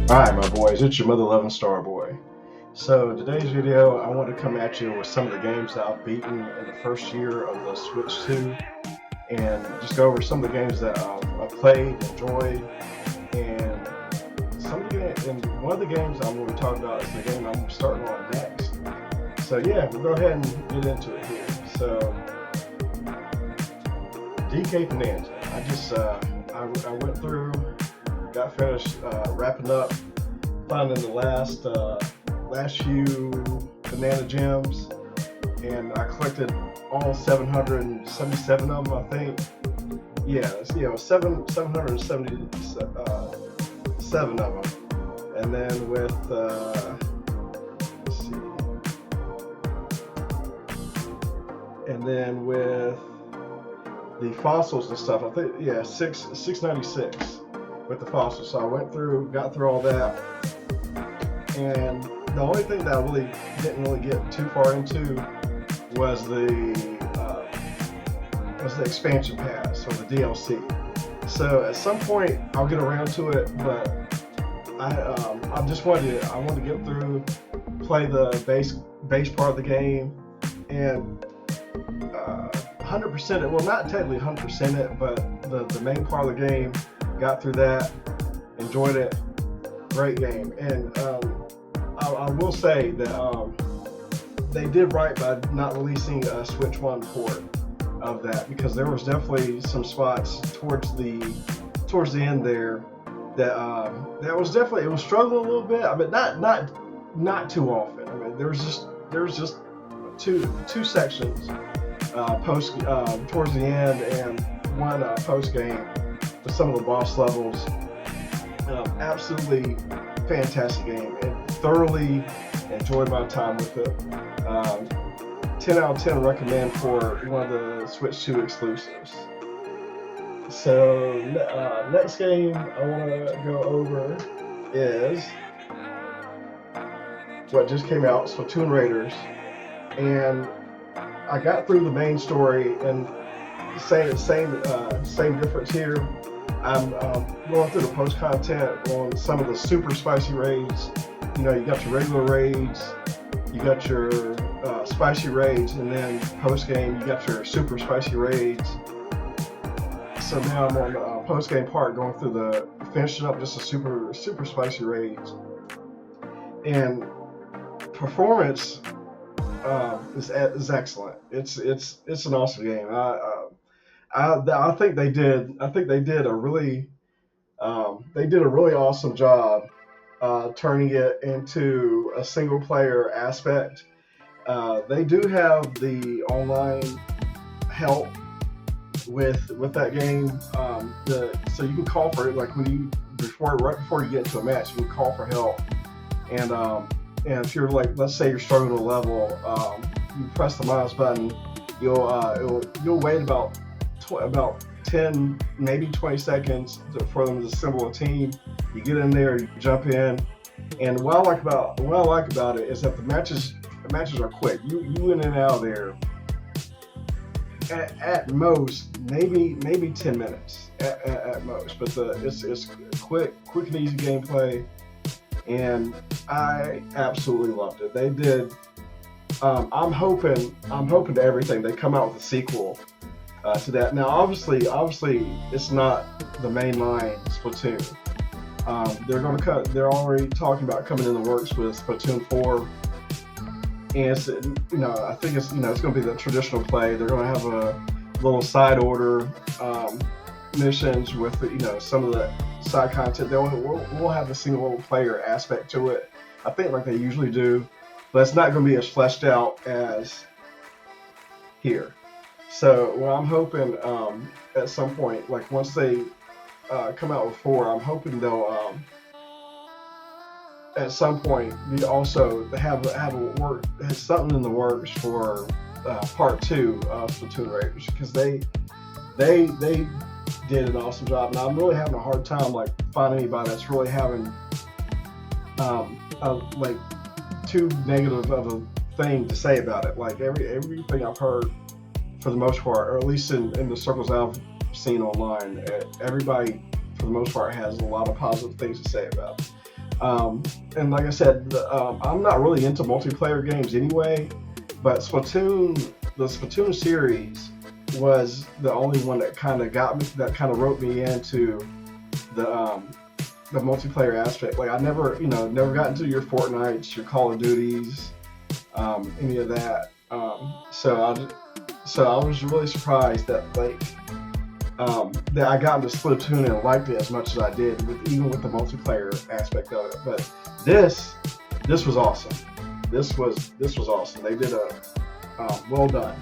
Alright my boys, it's your mother loving star boy. So in today's video I want to come at you with some of the games that I've beaten in the first year of the Switch 2 and just go over some of the games that I've played, enjoyed, and one of the games I'm going to talk about is the game I'm starting on next. So yeah, we'll go ahead and get into it here. So DK Bonanza. I went through, got finished wrapping up, finding the last few banana gems, and I collected all 777 of them, I think. Yeah, 777 of them. And then with let's see, and then with the fossils and stuff, I think 696 with the fossils. So I went through, got through all that, and the only thing that I really didn't get too far into was the expansion pass or the DLC. So at some point I'll get around to it, but I wanted to get through, play the base part of the game, and 100% it. Well, not technically 100% it, but the main part of the game. Got through that, enjoyed it, great game, and I will say that they did right by not releasing a Switch 1 port of that, because there was definitely some spots towards the end there that was struggling a little bit. I mean, not too often. I mean, there was just two sections towards the end, and one post game with some of the boss levels. Absolutely fantastic game, and thoroughly enjoyed my time with it. 10 out of 10 recommend for one of the Switch 2 exclusives. So next game I want to go over is what just came out, Splatoon Raiders, and I got through the main story, and same difference here. I'm going through the post content on some of the super spicy raids. You know, you got your regular raids, you got your spicy raids, and then post game you got your super spicy raids. So now I'm on the post game part, going through finishing up just the super spicy raids. And performance is excellent. It's an awesome game. I think they did a really awesome job turning it into a single player aspect. They do have the online help with that game, so you can call for it, like right before you get into a match, you can call for help, and if you're, like, let's say you're struggling to level, you press the mouse button, you'll wait about 10, maybe 20 seconds for them to assemble a team. You get in there, you jump in, and what I like about it is that the matches are quick. You in and out of there at most maybe 10 minutes at most, but it's quick and easy gameplay, and I absolutely loved it. They did. I'm hoping to everything they come out with a sequel to that. Now, obviously, it's not the mainline Splatoon. They're already talking about coming in the works with Splatoon 4, and it's, I think it's going to be the traditional play. They're going to have a little side order missions with some of the side content. We'll have a single player aspect to it, I think, like they usually do, but it's not going to be as fleshed out as here. So, well, I'm hoping at some point, like once they come out with 4, I'm hoping they'll at some point also have something in the works for part 2 of Splatoon Raiders, because they did an awesome job, and I'm really having a hard time like finding anybody that's really having like too negative of a thing to say about it. Like everything I've heard, for the most part, or at least in the circles I've seen online, everybody for the most part has a lot of positive things to say about it. And like I said, I'm not really into multiplayer games anyway, but the Splatoon series was the only one that kind of got me, that kind of roped me into the um, the multiplayer aspect. Like I never, never got into your Fortnites, your Call of Duties, any of that. So I was really surprised that I got into Splatoon and liked it as much as I did, even with the multiplayer aspect of it. But this this was awesome. This was awesome. They did a well done,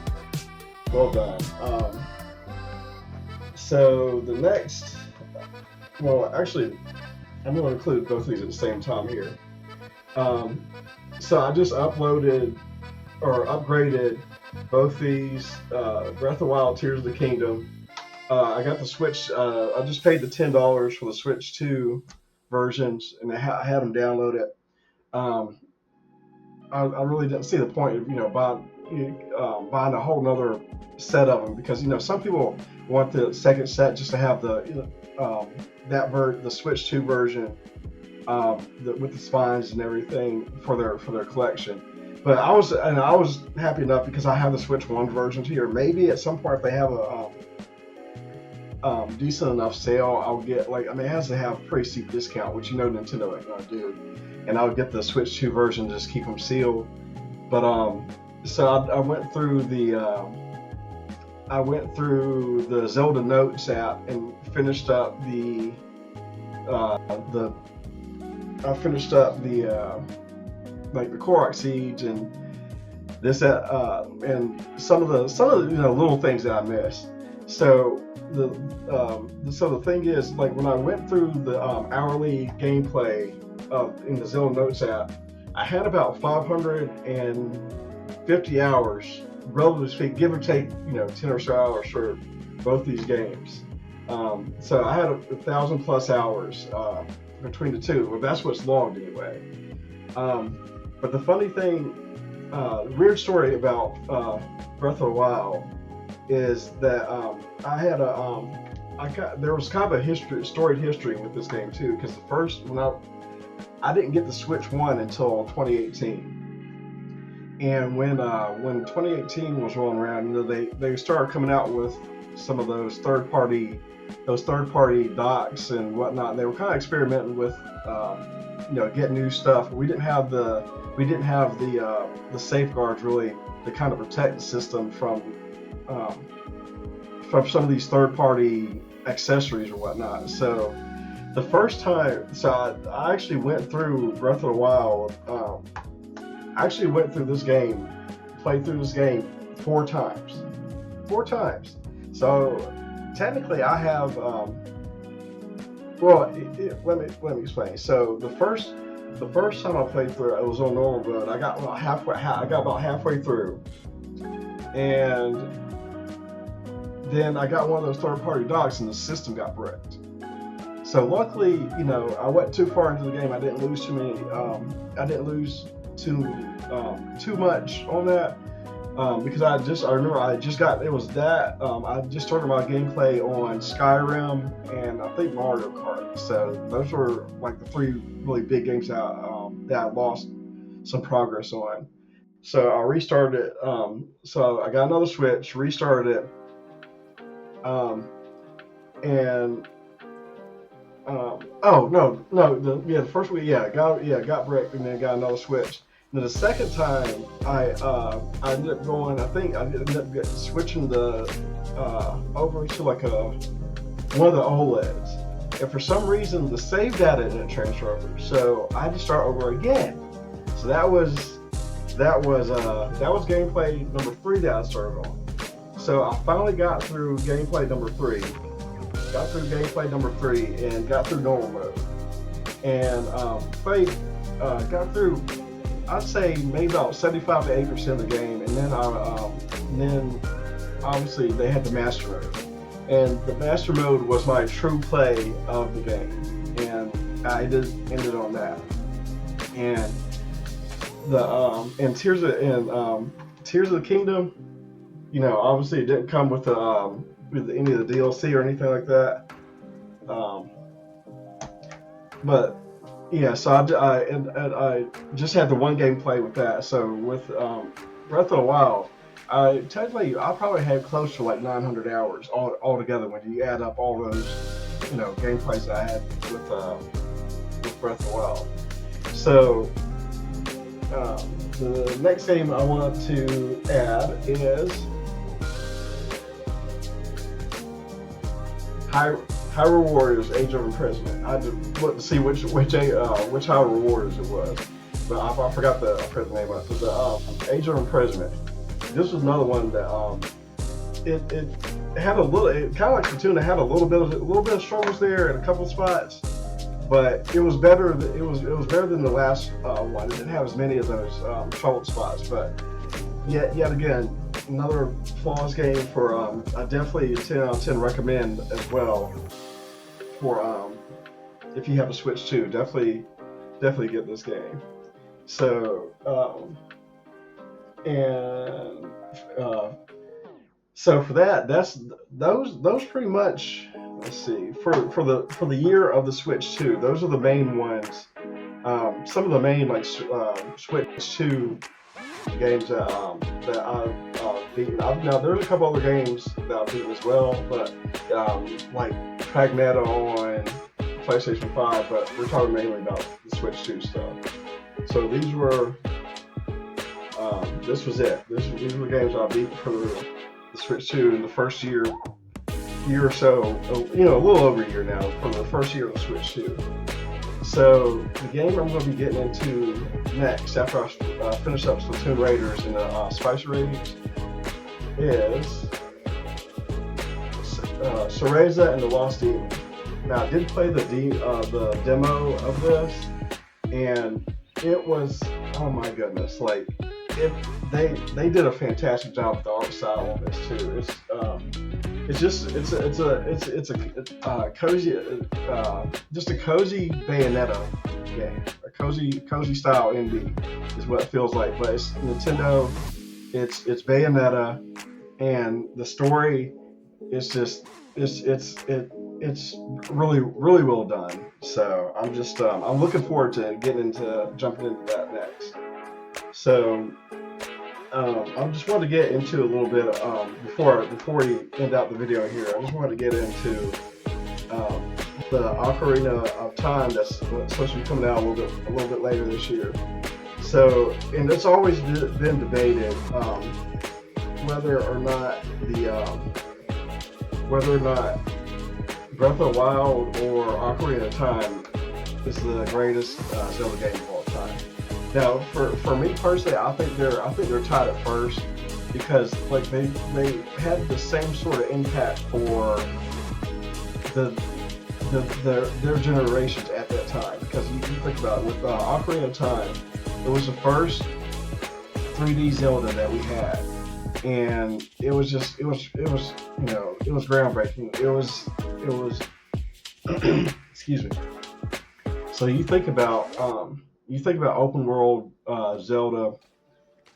well done. So the next, well, actually, I'm going to include both of these at the same time here. Um, so I just uploaded or upgraded both these Breath of the Wild, Tears of the Kingdom. I got the Switch. I just paid the $10 for the Switch 2 versions, and I had them downloaded. Um, I really didn't see the point of buying a whole nother set of them, because some people want the second set just to have the Switch 2 version, with the spines and everything for their collection. But I was happy enough because I have the Switch 1 versions here. Maybe at some point if they have a decent enough sale, I'll get it has to have pretty steep discount, which Nintendo ain't gonna do, and I would get the Switch 2 version, just keep them sealed. But so I went through the Zelda Notes app and finished up the I finished up the the Korok Siege and this and some of the little things that I missed. So the thing is, when I went through the hourly gameplay in the Zelda Notes app, I had about 550 hours, relatively speaking, give or take 10 or so hours for both these games. So I had 1,000 plus hours between the two. Well, that's what's logged anyway. But the funny thing, weird story about Breath of the Wild is that there was kind of a storied history with this game too, because I didn't get the Switch 1 until 2018, and when 2018 was rolling around, they started coming out with some of those third party docks and whatnot. And they were kind of experimenting with getting new stuff. We didn't have the safeguards really to kind of protect the system from some of these third-party accessories or whatnot. So the first time, I actually went through Breath of the Wild. I actually went through this game, played through this game 4 times. 4 times. So technically, I have. Let me explain. So the first time I played through, it was on normal mode. I got about halfway through, and then I got one of those third-party docks, and the system got bricked. So luckily, I wasn't too far into the game. I didn't lose too many. I didn't lose too much on that, because I remember I just started my gameplay on Skyrim and I think Mario Kart. So those were like the 3 really big games that I lost some progress on. So I restarted it. So I got another Switch, restarted it. And the first week, got bricked, and then got another Switch. And then the second time, I ended up going. I think I ended up switching over to one of the OLEDs, and for some reason the save data didn't transfer over, so I had to start over again. So that was gameplay number 3 that I started on. So I finally got through gameplay number 3. And got through normal mode. And got through, I'd say maybe about 75 to 80% of the game. And then obviously they had the master mode. And the master mode was my true play of the game. And I just ended on that. And Tears of the Kingdom, obviously it didn't come with any of the DLC or anything like that. But yeah, so I just had the one game play with that. So with Breath of the Wild, I technically I probably had close to like 900 hours altogether when you add up all those gameplays that I had with Breath of the Wild. So the next game I want to add is High, Hyrule Warriors: Age of Imprisonment. I had to look to see which Hyrule Warriors it was, but I forgot the name of it. But the Age of Imprisonment. This was another one that it had a little, it kind of like Splatoon. It had a little bit of struggles there in a couple spots, but it was better. It was better than the last one. It didn't have as many of those troubled spots, but yet again, another flawless game for I definitely 10 out of 10 recommend as well for if you have a Switch 2, definitely get this game. So and so for that's those pretty much. Let's see, for the year of the Switch 2, those are the main ones. Some of the main like Switch 2 games that I've beaten. Now there's a couple other games that I've beaten as well, but like Pragmata on PlayStation 5. But we're talking mainly about the Switch 2 stuff. So this was it. These were the games I beat for the Switch 2 in the first year or so. A little over a year now for the first year of the Switch 2. So the game I'm going to be getting into next, after I finish up Splatoon Raiders and the Spice Raids, is Cereza and the Lost Demon. Now I did play the demo of this, and it was, oh my goodness, like they did a fantastic job with the art style on this too. It's a cozy, just a cozy Bayonetta game, a cozy style indie is what it feels like. But it's Nintendo, it's Bayonetta, and the story is just it's really really well done. So I'm looking forward to jumping into that next. So I just wanted to get into a little bit before we end out the video here. I just wanted to get into the Ocarina of Time that's supposed to be coming out a little bit later this year. So, and it's always been debated whether or not Breath of the Wild or Ocarina of Time is the greatest Zelda game of all time. Now, for me personally, I think they're tied at first because like they had the same sort of impact for their generations at that time. Because you think about it, with Ocarina of Time, it was the first 3D Zelda that we had, and it was groundbreaking. It was excuse me. So you think about open world Zelda.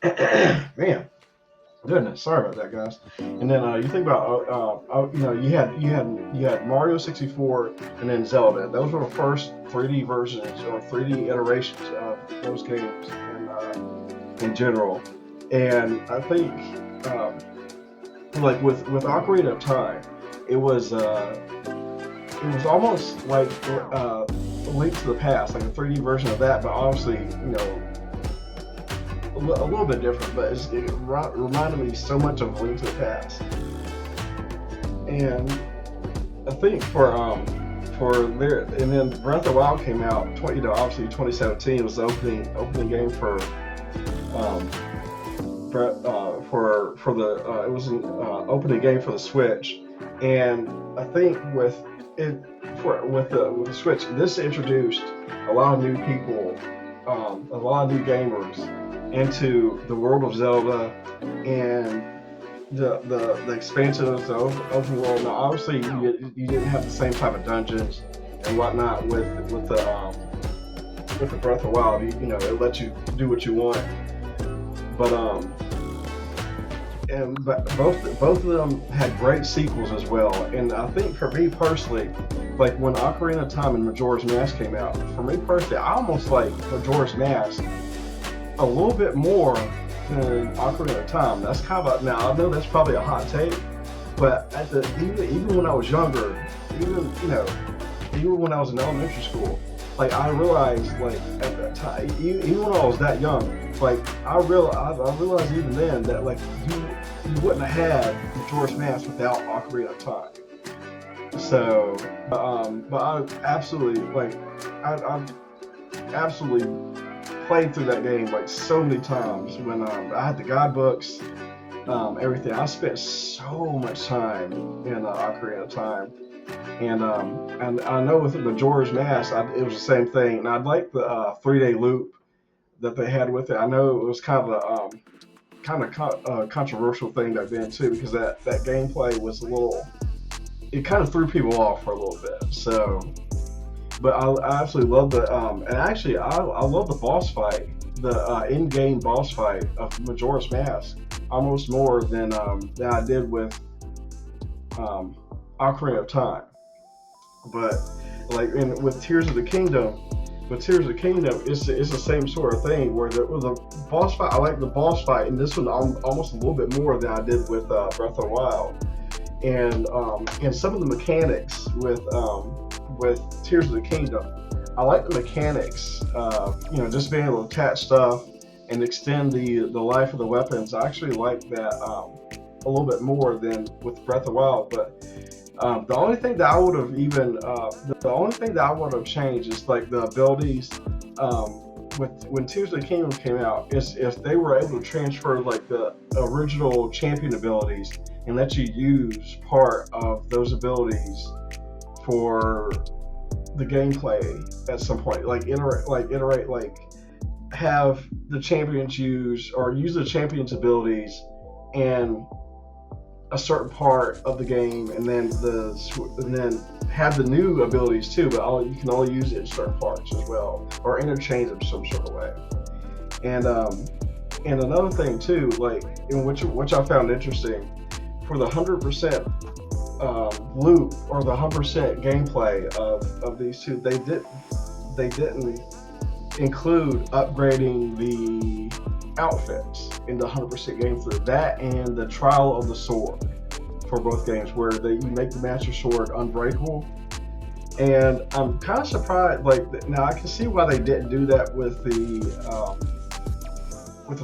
Man, goodness, sorry about that, guys. And then you think about you had Mario 64 and then Zelda. Those were the first 3D versions or 3D iterations of those games in general. And I think like with Ocarina of Time, it was almost like a Link to the Past, like a 3D version of that, but obviously, a little bit different. But it reminded me so much of Link to the Past. And I think and then Breath of the Wild came out, obviously 2017 was the opening game for it was an opening game for the Switch, and I think with the Switch, this introduced a lot of new people, a lot of new gamers into the world of Zelda and the expansion of the open world. Now, obviously, you didn't have the same type of dungeons and whatnot with the Breath of the Wild. It lets you do what you want, but but both of them had great sequels as well. And I think for me personally, like when Ocarina of Time and Majora's Mask came out, for me personally, I almost like Majora's Mask a little bit more than Ocarina of Time. That's kind of now I know that's probably a hot take, but even when I was younger, even when I was in elementary school, like I realized like at that time, even when I was that young, like I realized even then that like you wouldn't have had Majora's Mask without Ocarina of Time. So, but I absolutely I've absolutely played through that game like so many times when I had the guidebooks, everything. I spent so much time in Ocarina of Time. And I know with Majora's Mask, it was the same thing. And I like the 3-day loop that they had with it. I know it was kind of a controversial thing back then too, because that gameplay was it kind of threw people off for a little bit. So, but I absolutely love and actually I love the boss fight, the in-game boss fight of Majora's Mask, almost more than I did with Ocarina of Time. But like with Tears of the Kingdom, it's the same sort of thing where the boss fight. I like the boss fight in this one almost a little bit more than I did with Breath of the Wild, and some of the mechanics with Tears of the Kingdom. I like the mechanics, just being able to attach stuff and extend the life of the weapons. I actually like that a little bit more than with Breath of the Wild, but. The only thing that I would have changed is like the abilities. When Tears of the Kingdom came out, is if they were able to transfer like the original champion abilities and let you use part of those abilities for the gameplay at some point, have the champions use the champions' abilities and a certain part of the game, and then have the new abilities too, but you can only use it in certain parts as well, or interchange them some sort of way. And another thing too, like in which I found interesting, for the 100% loop or the 100% gameplay of these two, they didn't include upgrading the outfits in the 100% game through that, and the Trial of the Sword for both games, where you make the Master Sword unbreakable. And I'm kind of surprised. Like now, I can see why they didn't do that with the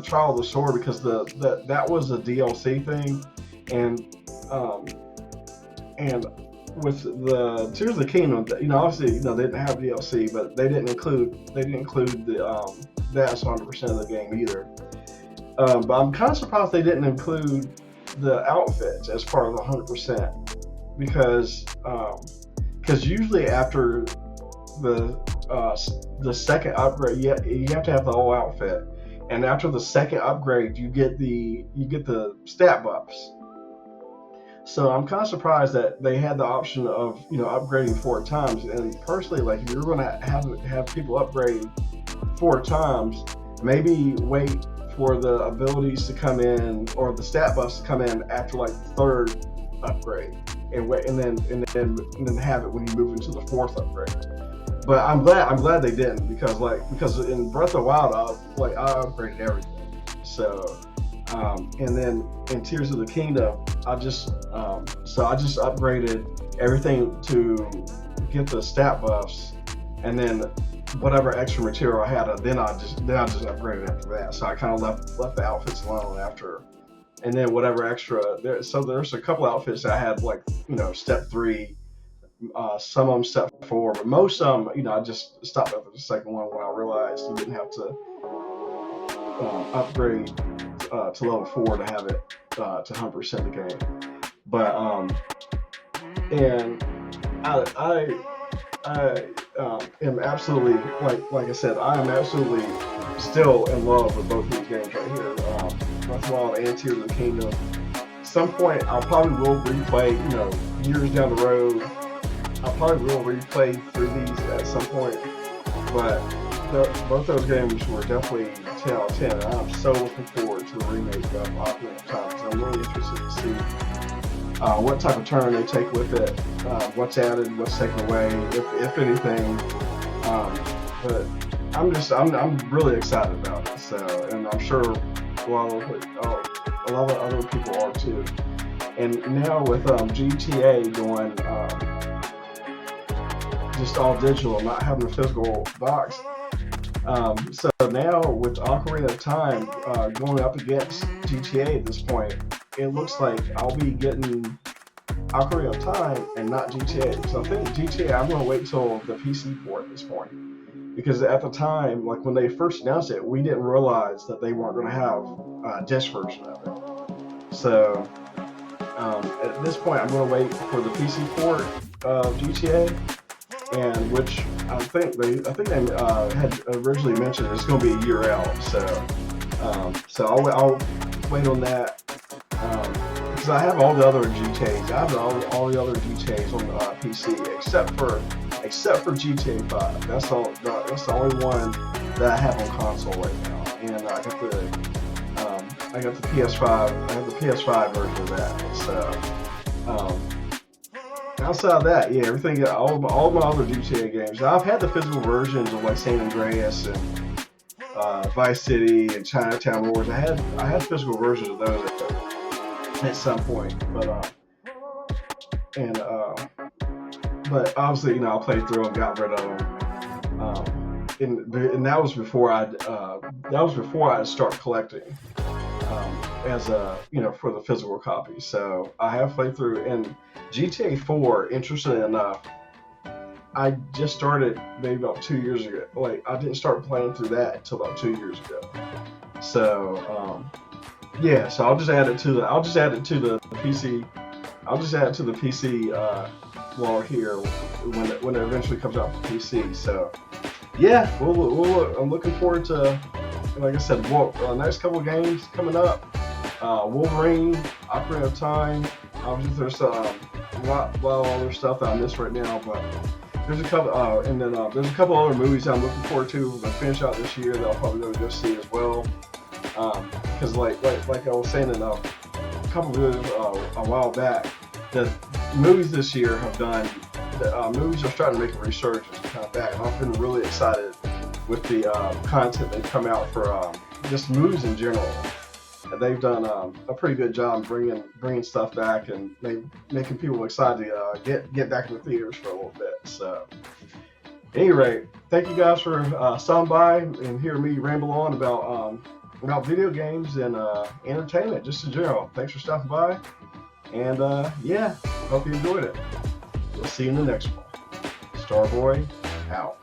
Trial of the Sword, because that was a DLC thing, and with the Tears of the Kingdom, obviously, they didn't have DLC, but they didn't include the that's 100% of the game either. But I'm kind of surprised they didn't include the outfits as part of the 100%, because usually after the second upgrade, you have to have the whole outfit, and after the second upgrade, you get the stat buffs. So I'm kind of surprised that they had the option of upgrading 4 times. And personally, like if you're going to have people upgrade 4 times, maybe wait for the abilities to come in or the stat buffs to come in after like the 3rd upgrade, and wait, and then have it when you move into the 4th upgrade. But I'm glad they didn't, because in Breath of the Wild, I upgraded everything. So and then in Tears of the Kingdom, I just upgraded everything to get the stat buffs, and then whatever extra material I had, then I just upgraded after that. So I kind of left the outfits alone after, and then whatever extra so there's a couple outfits that I had like step 3, some of them step 4, but most of them I just stopped after the second one when I realized you didn't have to upgrade to level 4 to have it to 100% the game. But and I am absolutely, like I said, I am absolutely still in love with both these games right here, Breath of the Wild and Tears of the Kingdom. At some point, I'll probably will replay, years down the road, I'll probably will replay through these at some point, but both those games were definitely 10 out of 10, and I'm so looking forward to the remake of Ocarina of Time. I'm really interested to see what type of turn they take with it, what's added, what's taken away, if anything. But I'm really excited about it. So, and I'm sure a lot of other people are too. And now with GTA going just all digital, not having a physical box. So now with Ocarina of Time going up against GTA at this point, it looks like I'll be getting Ocarina of Time and not GTA. So I think GTA, I'm going to wait till the PC port at this point. Because at the time, like when they first announced it, we didn't realize that they weren't going to have a disc version of it. So at this point, I'm going to wait for the PC port of GTA, and which I think they had originally mentioned it's going to be a year out. So I'll wait on that because I have all the other GTAs. I have all the other GTAs on PC except for GTA 5. That's the only one that I have on console right now, and I got the PS5. I have the PS5 version of that. So outside of that, yeah, everything, all my other GTA games. I've had the physical versions of like San Andreas and Vice City and Chinatown Wars. I had physical versions of those at some point, but obviously, I played through them, got rid of them, and that was before I'd start collecting as for the physical copy. So I have played through, and GTA 4, interestingly enough, I just started maybe about 2 years ago. Like I didn't start playing through that until about 2 years ago. So yeah, so I'll just add it to the PC. I'll just add it to the PC log here when it eventually comes out for PC. So yeah, I'm looking forward to, like I said, next couple of games coming up. Wolverine, Ocarina of Time. Obviously, there's a lot of other stuff that I missed right now, but there's a couple, and then there's a couple other movies I'm looking forward to finish out this year that I'll probably go see as well. Because like I was saying in a couple of videos a while back, the movies this year have done. Movies are starting to make a resurgence kind of back, and I've been really excited with the content they've come out for just movies in general. They've done a pretty good job bringing stuff back and making people excited to get back in the theaters for a little bit. So, at any rate, thank you guys for stopping by and hearing me ramble on about video games and entertainment just in general. Thanks for stopping by, and yeah, hope you enjoyed it. We'll see you in the next one. Starboy out.